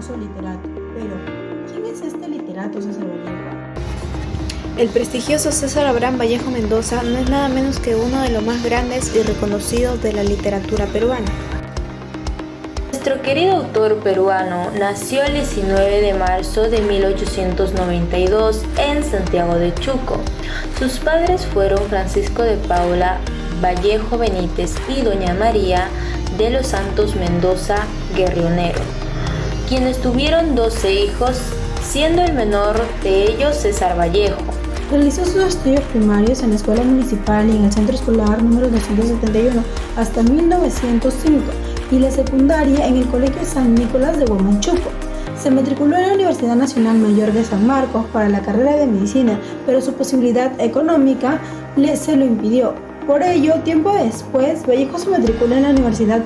famoso literato. Pero, ¿quién es este literato César Vallejo? El prestigioso César Abraham Vallejo Mendoza no es nada menos que uno de los más grandes y reconocidos de la literatura peruana. Nuestro querido autor peruano nació el 19 de marzo de 1892 en Santiago de Chuco. Sus padres fueron Francisco de Paula Vallejo Benítez y doña María de los Santos Mendoza Guerrionero, quienes tuvieron 12 hijos, siendo el menor de ellos César Vallejo. Realizó sus estudios primarios en la Escuela Municipal y en el Centro Escolar número 271 hasta 1905 y la secundaria en el Colegio San Nicolás de Huamachuco. Se matriculó en la Universidad Nacional Mayor de San Marcos para la carrera de medicina, pero su posibilidad económica se lo impidió. Por ello, tiempo después, Vallejo se matriculó en la Universidad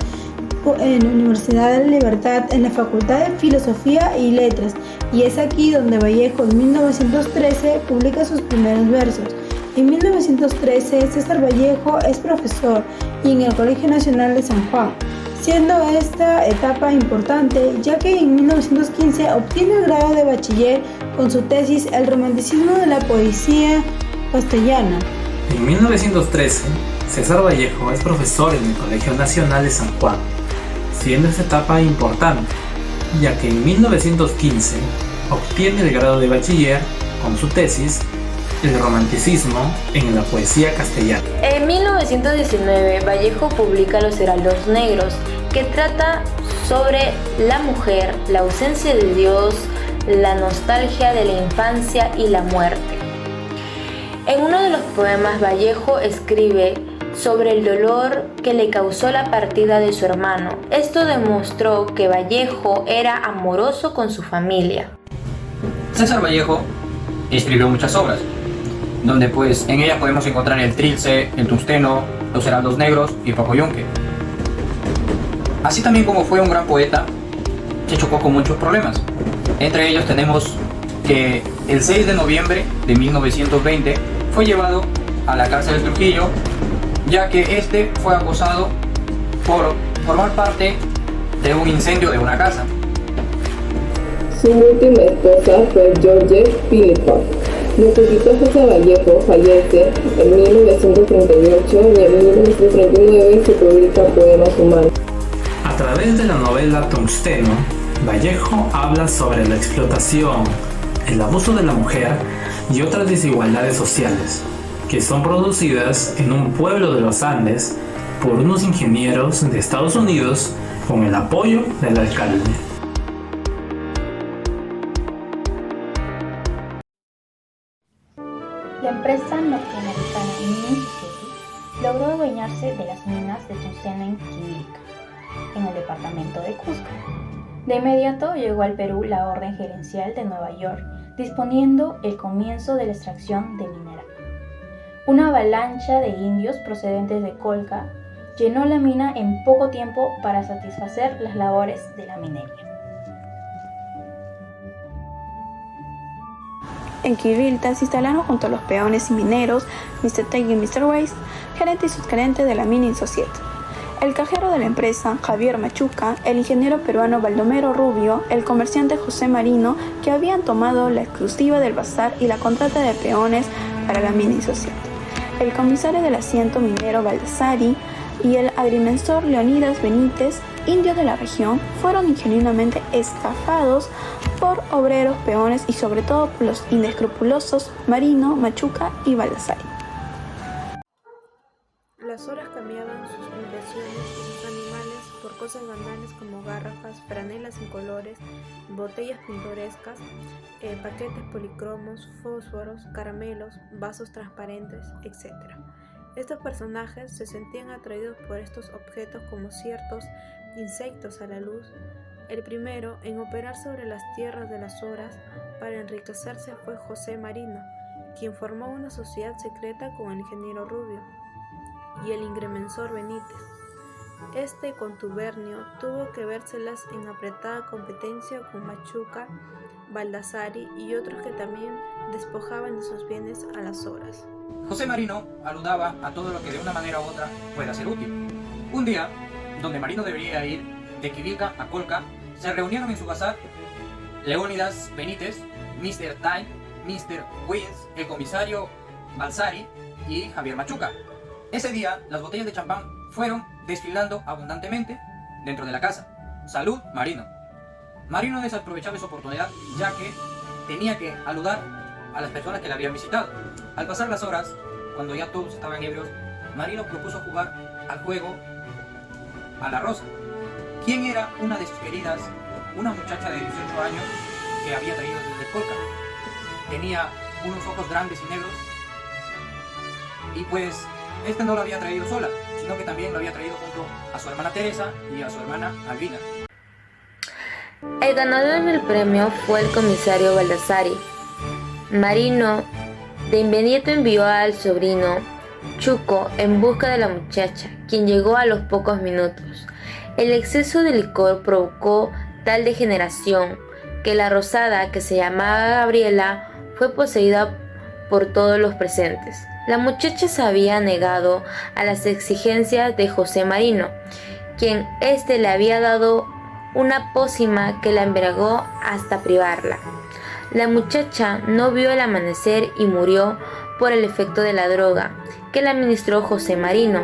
de la Libertad en la Facultad de Filosofía y Letras, y es aquí donde Vallejo en 1913 publica sus primeros versos. En 1913 César Vallejo es profesor y en el Colegio Nacional de San Juan, siendo esta etapa importante ya que en 1915 obtiene el grado de bachiller con su tesis El romanticismo de la poesía castellana. En 1913, César Vallejo es profesor en el Colegio Nacional de San Juan, siendo esta etapa importante, ya que en 1915 obtiene el grado de bachiller con su tesis El romanticismo en la poesía castellana. En 1919, Vallejo publica Los Heraldos Negros, que trata sobre la mujer, la ausencia de Dios, la nostalgia de la infancia y la muerte. En uno de los poemas, Vallejo escribe sobre el dolor que le causó la partida de su hermano. Esto demostró que Vallejo era amoroso con su familia. César Vallejo escribió muchas obras, donde pues en ellas podemos encontrar el Trilce, el Tungsteno, Los Heraldos Negros y Pacoyunque. Así también como fue un gran poeta, se chocó con muchos problemas. Entre ellos tenemos que el 6 de noviembre de 1920 fue llevado a la cárcel de Trujillo, ya que este fue acusado por formar parte de un incendio de una casa. Su última esposa fue George Philippa. Nuestro escritor César Vallejo fallece en 1938 y en 1939 se publica Poemas Humanos. A través de la novela Tungsteno, Vallejo habla sobre la explotación, el abuso de la mujer y otras desigualdades sociales que son producidas en un pueblo de los Andes por unos ingenieros de Estados Unidos con el apoyo del alcalde. La empresa norteamericana Union Society logró adueñarse de las minas de tungsteno en Quivilca, en el departamento de Cusco. De inmediato llegó al Perú la Orden Gerencial de Nueva York, disponiendo el comienzo de la extracción de mineral. Una avalancha de indios procedentes de Colca llenó la mina en poco tiempo para satisfacer las labores de la minería. En Quivilta se instalaron junto a los peones y mineros Mr. Tate y Mr. Weiss, gerente y subgerente de la Mining Society, el cajero de la empresa Javier Machuca, el ingeniero peruano Baldomero Rubio, el comerciante José Marino, que habían tomado la exclusiva del bazar y la contrata de peones para la Mining Society, el comisario del asiento minero Baldassari y el agrimensor Leonidas Benítez, indios de la región, fueron ingenuamente estafados por obreros, peones y sobre todo por los inescrupulosos Marino, Machuca y Baldassari. Las horas cambiaban sus inversiones y sus animales por cosas banales como garrafas, franelas en colores, botellas pintorescas, paquetes policromos, fósforos, caramelos, vasos transparentes, etc. Estos personajes se sentían atraídos por estos objetos como ciertos insectos a la luz. El primero en operar sobre las tierras de las horas para enriquecerse fue José Marino, quien formó una sociedad secreta con el ingeniero Rubio y el agrimensor Benítez. Este contubernio tuvo que vérselas en apretada competencia con Machuca, Baldassari y otros que también despojaban de sus bienes a las horas. José Marino aludaba a todo lo que de una manera u otra pueda ser útil. Un día, donde Marino debería ir de Quivilca a Colca, se reunieron en su bazar Leónidas Benítez, Mr. Time, Mr. Wins, el comisario Balsari y Javier Machuca. Ese día, las botellas de champán fueron desfilando abundantemente dentro de la casa. Salud, Marino. Marino desaprovechaba esa oportunidad, ya que tenía que saludar a las personas que le habían visitado. Al pasar las horas, cuando ya todos estaban ebrios, Marino propuso jugar al juego a la rosa. ¿Quién era una de sus queridas? Una muchacha de 18 años que había traído desde Colca. Tenía unos ojos grandes y negros. Y pues, este no lo había traído sola, sino que también lo había traído junto a su hermana Teresa y a su hermana Albina. El ganador del premio fue el comisario Baldassari. Marino de inmediato envió al sobrino Chuco en busca de la muchacha, quien llegó a los pocos minutos. El exceso de licor provocó tal degeneración que la rosada, que se llamaba Gabriela, fue poseída por todos los presentes. La muchacha se había negado a las exigencias de José Marino, quien le había dado una pócima que la embriagó hasta privarla. La muchacha no vio el amanecer y murió por el efecto de la droga que le administró José Marino.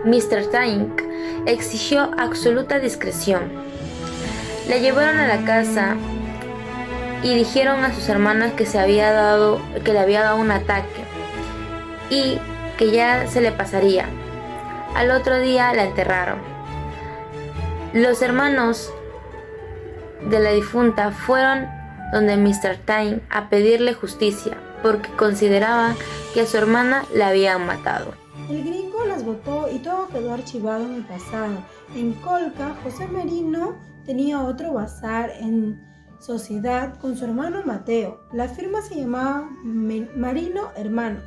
Mr. Tank exigió absoluta discreción. La llevaron a la casa y dijeron a sus hermanas que le había dado un ataque y que ya se le pasaría. Al otro día la enterraron. Los hermanos de la difunta fueron donde Mr. Time a pedirle justicia porque consideraban que a su hermana la habían matado. El gringo las votó y todo quedó archivado en el pasado. En Colca, José Marino tenía otro bazar en sociedad con su hermano Mateo. La firma se llamaba Marino Hermanos.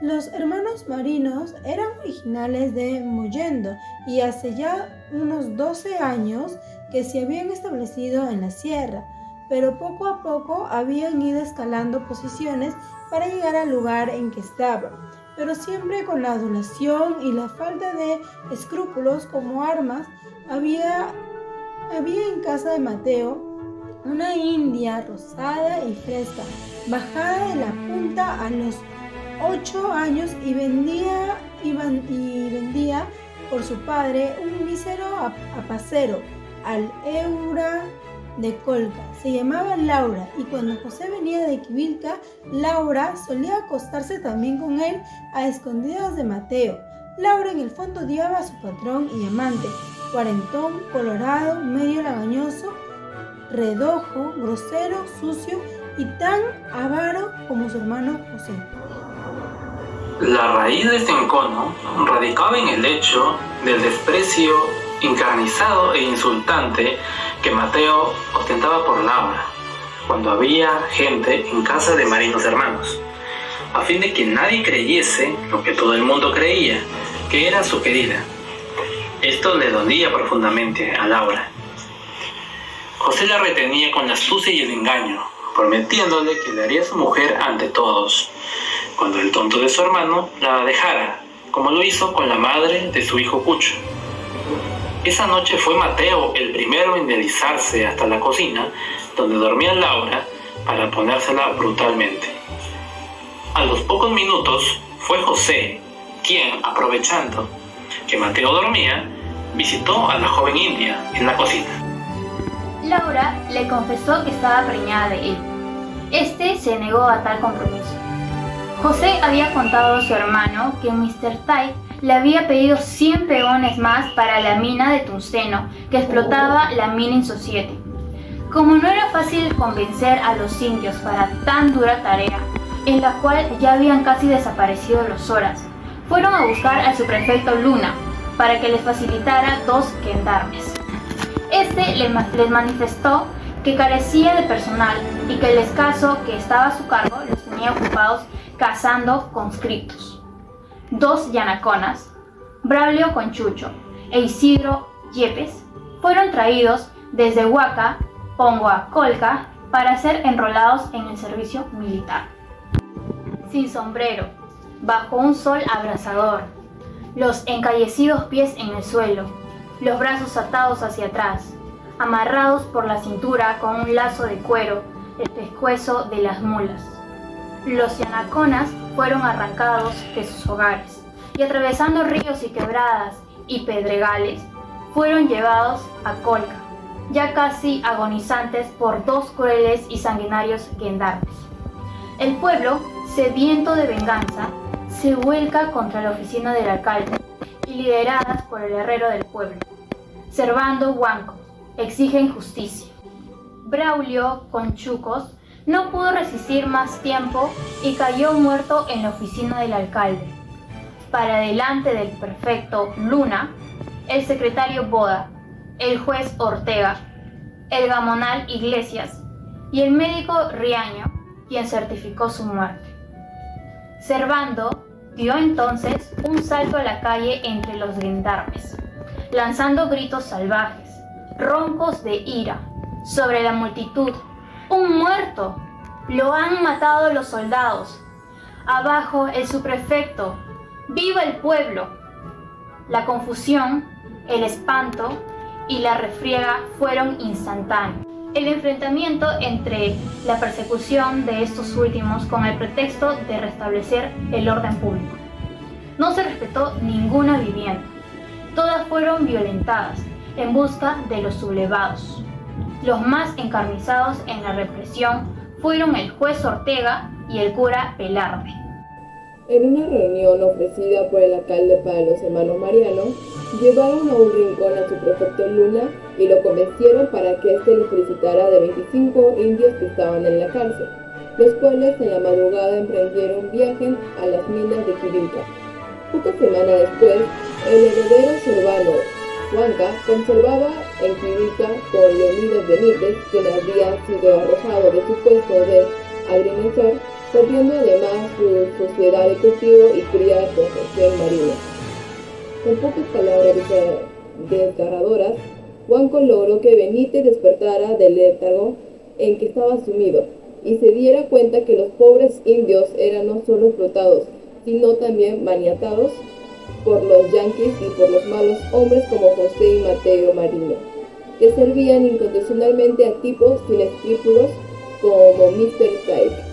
Los hermanos Marinos eran originales de Mollendo y hace ya unos 12 años que se habían establecido en la sierra, pero poco a poco habían ido escalando posiciones para llegar al lugar en que estaban, pero siempre con la adulación y la falta de escrúpulos como armas. Había en casa de Mateo una india rosada y fresca, bajada de la punta a los 8 años y vendía por su padre un mísero apacero al eura de Colca. Se llamaba Laura y cuando José venía de Quivilca, Laura solía acostarse también con él a escondidas de Mateo. Laura en el fondo odiaba a su patrón y amante, cuarentón, colorado, medio lagañoso, redojo, grosero, sucio y tan avaro como su hermano José. La raíz de este encono radicaba en el hecho del desprecio encarnizado e insultante que Mateo ostentaba por Laura cuando había gente en casa de Marinos Hermanos, a fin de que nadie creyese lo que todo el mundo creía, que era su querida. Esto le dolía profundamente a Laura. José la retenía con la astucia y el engaño, prometiéndole que le haría su mujer ante todos, cuando el tonto de su hermano la dejara, como lo hizo con la madre de su hijo Cucho. Esa noche fue Mateo el primero en deslizarse hasta la cocina, donde dormía Laura, para ponérsela brutalmente. A los pocos minutos fue José, quien, aprovechando que Mateo dormía, visitó a la joven india en la cocina. Laura le confesó que estaba preñada de él. Este se negó a tal compromiso. José había contado a su hermano que Mr. Tai le había pedido 100 peones más para la mina de tungsteno que explotaba la Mining Society. Como no era fácil convencer a los indios para tan dura tarea, en la cual ya habían casi desaparecido los horas, fueron a buscar al subprefecto Luna para que les facilitara 2 gendarmes. Este les manifestó que carecía de personal y que el escaso que estaba a su cargo los tenía ocupados cazando conscriptos. 2 yanaconas, Braulio Conchucho e Isidro Yepes, fueron traídos desde Huaca, Pongo a Colca para ser enrolados en el servicio militar. Sin sombrero, bajo un sol abrasador, los encallecidos pies en el suelo, los brazos atados hacia atrás, amarrados por la cintura con un lazo de cuero, el pescuezo de las mulas. Los yanaconas fueron arrancados de sus hogares y atravesando ríos y quebradas y pedregales, fueron llevados a Colca, ya casi agonizantes por dos crueles y sanguinarios gendarmes. El pueblo, sediento de venganza, se vuelca contra la oficina del alcalde y lideradas por el herrero del pueblo, Servando Huanco, exigen justicia. Braulio Conchucos no pudo resistir más tiempo y cayó muerto en la oficina del alcalde. Para delante del prefecto Luna, el secretario Boda, el juez Ortega, el gamonal Iglesias y el médico Riaño, quien certificó su muerte. Servando dio entonces un salto a la calle entre los gendarmes, lanzando gritos salvajes, roncos de ira, sobre la multitud. ¡Un muerto! ¡Lo han matado los soldados! Abajo el subprefecto. ¡Viva el pueblo! La confusión, el espanto y la refriega fueron instantáneos. El enfrentamiento entre la persecución de estos últimos con el pretexto de restablecer el orden público. No se respetó ninguna vivienda. Todas fueron violentadas en busca de los sublevados. Los más encarnizados en la represión fueron el juez Ortega y el cura Velarde. En una reunión ofrecida por el alcalde para los hermanos Mariano, llevaron a un rincón a su prefecto Luna y lo convencieron para que éste les felicitara de 25 indios que estaban en la cárcel, los cuales en la madrugada emprendieron viaje a las minas de Quivilca. Pocas semanas después, el heredero Servando Huanca conservaba en Quivilca con Leonidas Benítez, quien había sido arrojado de su puesto de agrimensor, perdiendo además su sociedad de cultivo y cría de construcción marina. Con pocas palabras desgarradoras, Huanco logró que Benítez despertara del letargo en que estaba sumido y se diera cuenta que los pobres indios eran no solo explotados, sino también maniatados por los yanquis y por los malos hombres como José y Mateo Marino, que servían incondicionalmente a tipos sin escrúpulos como Mr. Pike.